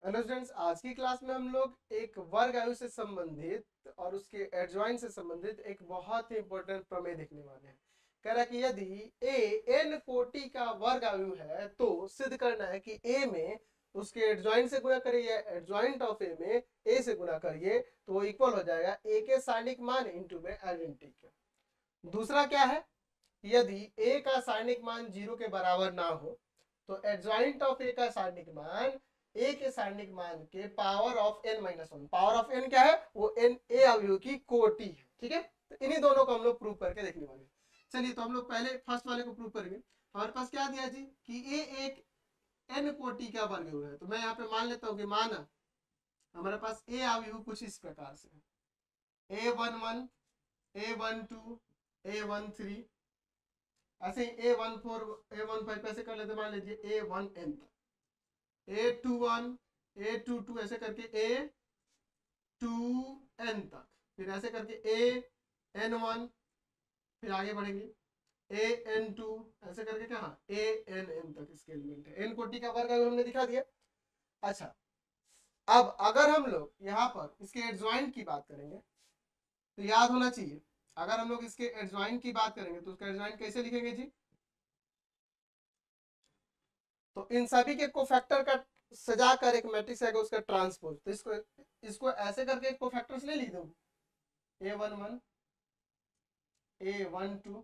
Hello students, आज की class में हम लोग एक वर्ग आयु से संबंधित और उसके एडजॉइंट से संबंधित एक बहुत ही इंपॉर्टेंट प्रमेय देखने वाले हैं। कह रहा है कि यदि ए n कोटि का वर्ग आयु है तो सिद्ध करना है कि ए में उसके एडजॉइंट से गुणा करिए, एडजॉइंट ऑफ ए में ए से गुणा करिए तो वो इक्वल हो जाएगा ए के सारणिक मान इंटू में आइडेंटिटी के। दूसरा क्या है, यदि ए का सारणिक मान 0 के बराबर ना हो तो एडजॉइंट ऑफ ए का सारणिक मान ए के सारणिक मान के power of n minus one. Power of n क्या है? वो n ए अवयव की कोटि है। ठीक है, तो इन्हीं दोनों को हम लोग प्रूव करके देखने वाले हैं। चलिए, तो हम लोग पहले फर्स्ट वाले को प्रूव करेंगे। हमारे पास क्या दिया जी कि ए एक n कोटि का वर्ग है। तो मैं यहाँ पे मान लेता हूँ कि माना हमारे पास ए अवयव कुछ इस प्रकार से है, A11, A12, A13, ऐसे ही A14, A15 ऐसे कर लेते, मान लीजिए A1n तक, A21, A22 ऐसे करके A2n तक, फिर ऐसे करके AN1, फिर आगे बढ़ेंगे AN2 ऐसे करके कहाँ ANN तक इसके एलिमेंट है। n कोटि का वर्ग हमने दिखा दिया। अच्छा, अब अगर हम लोग यहाँ पर इसके एडजॉइंट की बात करेंगे तो याद होना चाहिए, अगर हम लोग इसके एडजॉइंट की बात करेंगे तो उसका एडजॉइंट कैसे लिखेंगे जी? तो इन सभी के कोफैक्टर का सजा कर एक मैट्रिक्स है उसका ट्रांसपोज। तो इसको ऐसे करके एक कोफैक्टर्स ले लिख दो, A11, A12,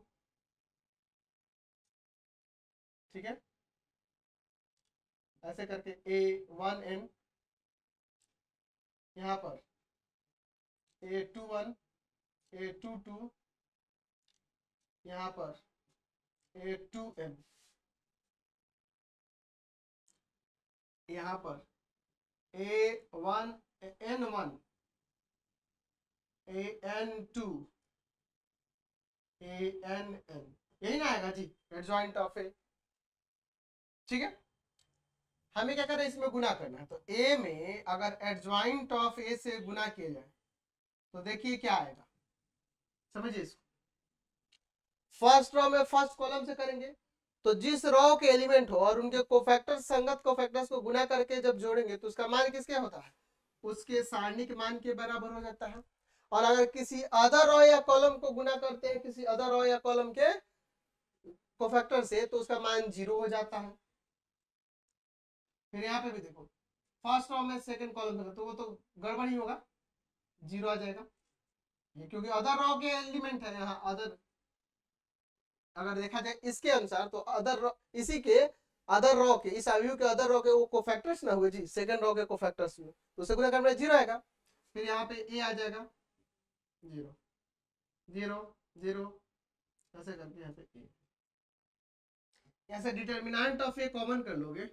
ठीक है, ऐसे करके A1n, यहाँ पर A21, A22, यहाँ पर A2n, यहाँ पर A1n1, AN2, ANN, यही ना आएगा जी एडजॉइंट ऑफ ए। ठीक है, हमें क्या करना है, इसमें गुना करना है। तो ए में अगर एडजॉइंट ऑफ ए से गुना किया जाए तो देखिए क्या आएगा, समझिए इसको। फर्स्ट रो में फर्स्ट कॉलम से करेंगे तो जिस रो के एलिमेंट हो और उनके कोफैक्टर्स संगत कोफैक्टर्स को गुना करके जब जोड़ेंगे तो उसका मान किसके होता है? उसके सारणिक मान के बराबर हो जाता है। और अगर किसी अदर रो या कॉलम को गुना करते हैं किसी अदर रो या कॉलम के कोफैक्टर से तो उसका मान 0 हो जाता है। फिर यहाँ पे भी देखो, फर्स्ट रो में सेकंड कॉलम है तो वो तो गड़बड़ ही होगा, 0 आ जाएगा। ये क्योंकि अदर रो के एलिमेंट है यहाँ अदर, अगर देखा जाए इसके अनुसार तो अदर रो, इसी के अदर रो के, इस अवयव के अदर रो के वो कोफैक्टर्स ना हुए जी, सेकंड रो के कोफैक्टर्स हुए तो उसे गुना करने में 0 आएगा। फिर यहाँ पे ए आ जाएगा 0 0 0, ऐसे करके यहाँ पे ए, ऐसे डिटर्मिनेंट ऑफ ए कॉमन कर लोगे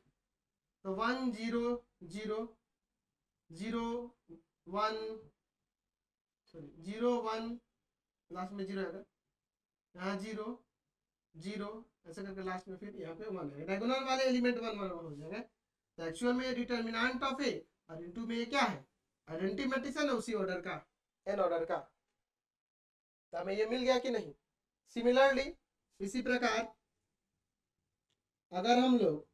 तो 1 0 0 0 1, सॉरी 0 1, लास्ट में 0 आएगा, यहाँ 0 0 ऐसे करके लास्ट में फिर यहाँ पे 1 है। डायगोनल वाले एलिमेंट 1 1 हो जाएंगे। तो एक्चुअल में डिटर्मिनेंट ऑफ ए और इनटू में ये क्या है? आइडेंटिटी मैट्रिक्स है ना, उसी ऑर्डर का, एन ऑर्डर का। तो हमें ये मिल गया कि नहीं? सिमिलरली इसी प्रकार अगर हम लोग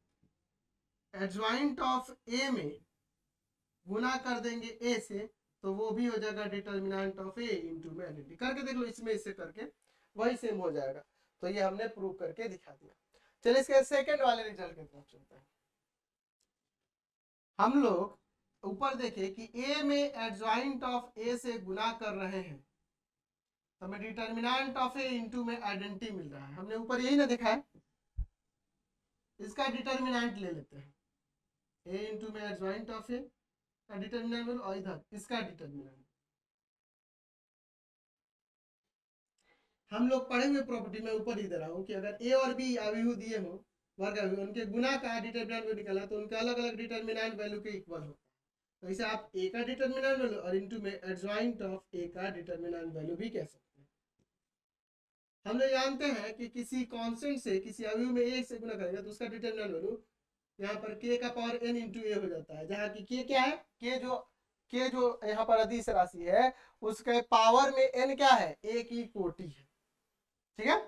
एडजॉइंट ऑफ ए में गुना कर देंगे ए से तो वो भी हो जाएगा डिटर्मिनेंट ऑफ ए इंटू में आइडेंटिटी। करके देख लो, इसमें इससे करके वही सेम हो जाएगा। तो ये हमने प्रूव करके दिखा दिया। चलिए इसके सेकंड वाले रिजल्ट की तरफ चलते हैं। हम लोग ऊपर देखे कि ए में एडजॉइंट ऑफ ए से गुना कर रहे हैं तो हमें डिटर्मिनेंट ऑफ ए इंटू में आइडेंटिटी मिल रहा है। हमने ऊपर यही ना देखा है, इसका डिटर्मिनेंट ले लेते हैं, ए इंटू में एडजॉइंट ऑफ ए का डिटर्मिनेंट और इधर इसका डिटर्मिनेंट। हम लोग पढ़े हुए प्रॉपर्टी में ऊपर ही दे रहा हूँ कि अगर ए और बी अवयव दिए हो वर्ग अवयव, उनके गुना का डिटर्मिनेंट वैल्यू निकाला तो उनके अलग अलग डिटर्मिनेंट वैल्यू के इक्वल होता है। तो इसे आप ए का डिटर्मिनेंट वैल्यू और इनटू में एडजॉइंट ऑफ ए का डिटर्मिनेंट वैल्यू भी कह सकते हैं। हम लोग जानते हैं कि किसी कांस्टेंट से किसी अवयव में ए से गुना करेंगे तो उसका डिटर्मिनेंट वैल्यू यहाँ पर k का पावर n इंटू ए हो जाता है, जहाँ की k क्या है? k जो यहाँ पर अदिश राशि है उसके पावर में n क्या है? a की कोटि है। ठीक है,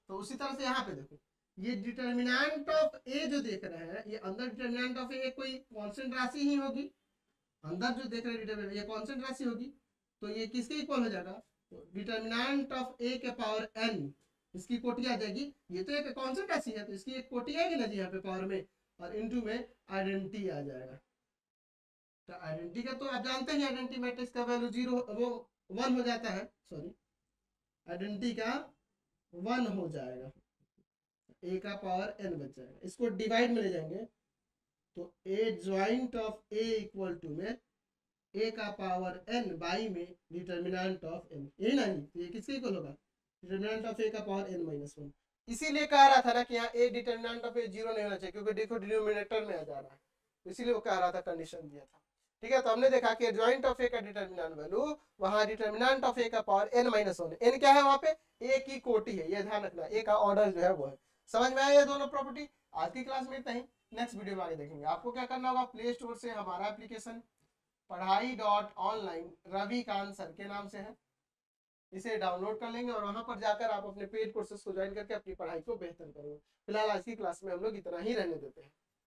तो उसी तरह से यहाँ पे देखो, ये डिटर्मिनेंट ऑफ ए जो देख रहे हैं, ये अंदर डिटर्मिनेंट ऑफ ए कोई कांस्टेंट राशि ही होगी, अंदर जो देख रहे हैं डिटर्मिनेंट, ये कांस्टेंट राशि होगी तो ये किसके इक्वल हो जाएगा, तो डिटर्मिनेंट ऑफ ए के पावर n, इसकी कोटि आ जाएगी, ये तो एक कांस्टेंट राशि है तो इसकी एक कोटि आएगी ना जी यहाँ पे पावर में, और इनटू में आइडेंटिटी आ जाएगा। तो आइडेंटिटी का तो आप जानते हैं, आइडेंटिटी मैट्रिक्स का वैल्यू 0 वो 1 हो जाता है, सॉरी आइडेंटिटी का 1 हो जाएगा, ए का पावर n बच जाएगा। इसको डिवाइड में ले जाएंगे तो adjoint of A equal to में ए का पावर n बाई में डिटर्मिनेंट ऑफ n, यही ना, ये किसके इक्वल होगा, डिटर्मिनेंट ऑफ ए का पावर n माइनस 1। इसीलिए कह रहा था ना कि यहाँ ए डिटर्मिनेंट ऑफ ए 0 नहीं होना चाहिए, क्योंकि देखो डिनोमिनेटर में आ जा रहा है, इसीलिए वो कह रहा था, कंडीशन दिया था। ठीक है, तो हमने देखा कि ज्वाइंट ऑफ ए का डिटर्मिनेंट वैल्यू, वहां डिटर्मिनेंट ऑफ ए का पावर n माइनस 1, n क्या है वहां पे, ए की कोटि है, ये ध्यान रखना, ए का ऑर्डर जो है वो है। समझ में आया ये दोनों प्रॉपर्टी। आज की क्लास में इतना ही, नेक्स्ट वीडियो में आगे देखेंगे। आपको क्या करना होगा, प्ले स्टोर से हमारा एप्लीकेशन पढ़ाई.online रविकांत सर के नाम से है, इसे डाउनलोड कर लेंगे और वहां पर जाकर आप अपने पेड कोर्सेज को ज्वाइन करके अपनी पढ़ाई को बेहतर करोगे। फिलहाल आज की क्लास में हम लोग इतना ही रहने देते हैं।